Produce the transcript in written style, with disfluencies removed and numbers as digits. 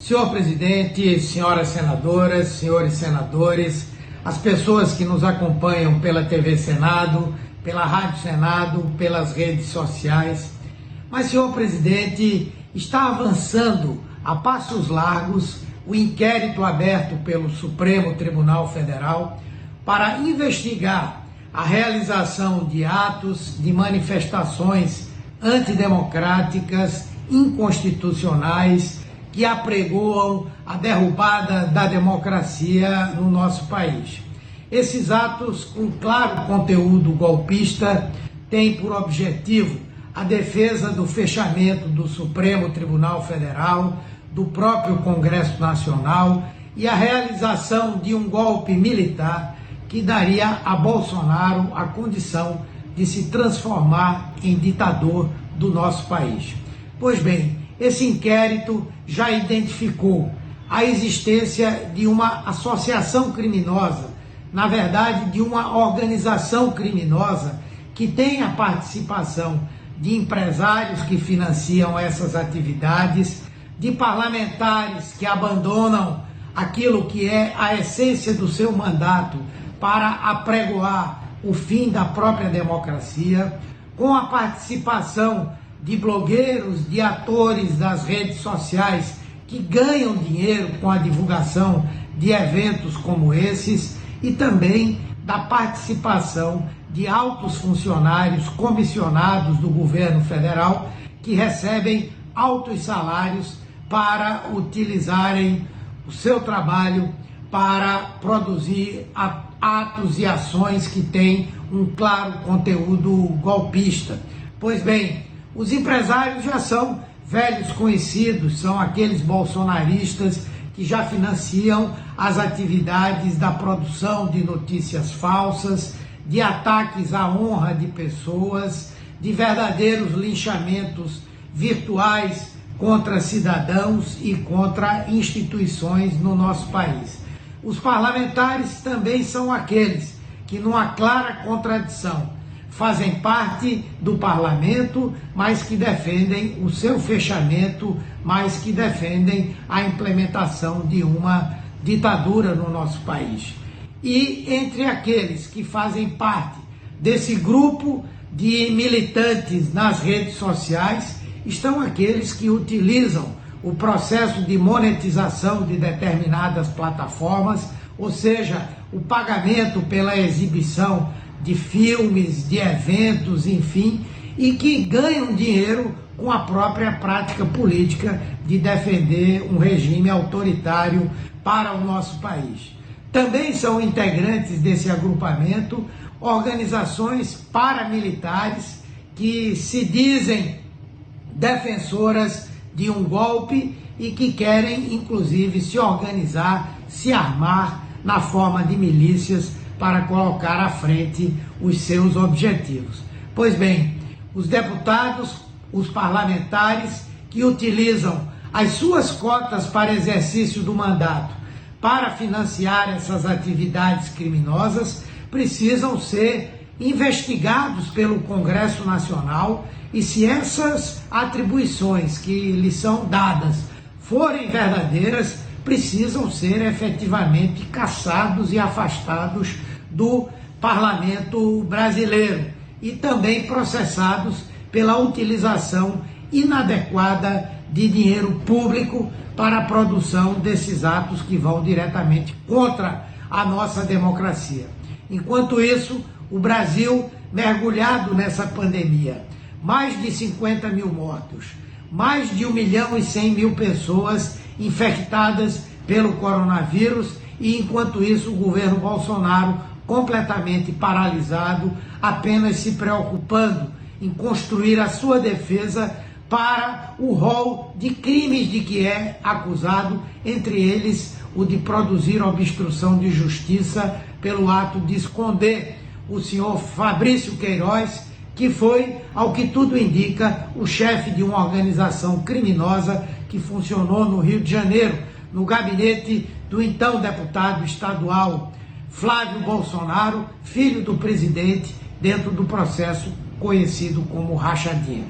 Senhor presidente, senhoras senadoras, senhores senadores, as pessoas que nos acompanham pela TV Senado, pela Rádio Senado, pelas redes sociais. Mas, senhor presidente, está avançando a passos largos o inquérito aberto pelo Supremo Tribunal Federal para investigar a realização de atos de manifestações antidemocráticas, inconstitucionais, que apregoam a derrubada da democracia no nosso país. Esses atos, com claro conteúdo golpista, têm por objetivo a defesa do fechamento do Supremo Tribunal Federal, do próprio Congresso Nacional e a realização de um golpe militar que daria a Bolsonaro a condição de se transformar em ditador do nosso país. Pois bem, esse inquérito já identificou a existência de uma associação criminosa, na verdade, de uma organização criminosa que tem a participação de empresários que financiam essas atividades, de parlamentares que abandonam aquilo que é a essência do seu mandato para apregoar o fim da própria democracia, com a participação de blogueiros, de atores das redes sociais que ganham dinheiro com a divulgação de eventos como esses e também da participação de altos funcionários comissionados do governo federal que recebem altos salários para utilizarem o seu trabalho para produzir atos e ações que têm um claro conteúdo golpista. Pois bem, os empresários já são velhos conhecidos, são aqueles bolsonaristas que já financiam as atividades da produção de notícias falsas, de ataques à honra de pessoas, de verdadeiros linchamentos virtuais contra cidadãos e contra instituições no nosso país. Os parlamentares também são aqueles que, numa clara contradição, fazem parte do parlamento, mas que defendem o seu fechamento, mas que defendem a implementação de uma ditadura no nosso país. E entre aqueles que fazem parte desse grupo de militantes nas redes sociais, estão aqueles que utilizam o processo de monetização de determinadas plataformas, ou seja, o pagamento pela exibição de filmes, de eventos, enfim, e que ganham dinheiro com a própria prática política de defender um regime autoritário para o nosso país. Também são integrantes desse agrupamento organizações paramilitares que se dizem defensoras de um golpe e que querem, inclusive, se organizar, se armar na forma de milícias para colocar à frente os seus objetivos. Pois bem, os deputados, os parlamentares que utilizam as suas cotas para exercício do mandato para financiar essas atividades criminosas precisam ser investigados pelo Congresso Nacional e, se essas atribuições que lhes são dadas forem verdadeiras, precisam ser efetivamente cassados e afastados do parlamento brasileiro e também processados pela utilização inadequada de dinheiro público para a produção desses atos que vão diretamente contra a nossa democracia. Enquanto isso, o Brasil, mergulhado nessa pandemia, mais de 50 mil mortos, mais de 1.100.000 pessoas infectadas pelo coronavírus e, enquanto isso, o governo Bolsonaro completamente paralisado, apenas se preocupando em construir a sua defesa para o rol de crimes de que é acusado, entre eles o de produzir obstrução de justiça pelo ato de esconder o senhor Fabrício Queiroz, que foi, ao que tudo indica, o chefe de uma organização criminosa que funcionou no Rio de Janeiro, no gabinete do então deputado estadual Flávio Bolsonaro, filho do presidente, dentro do processo conhecido como rachadinha.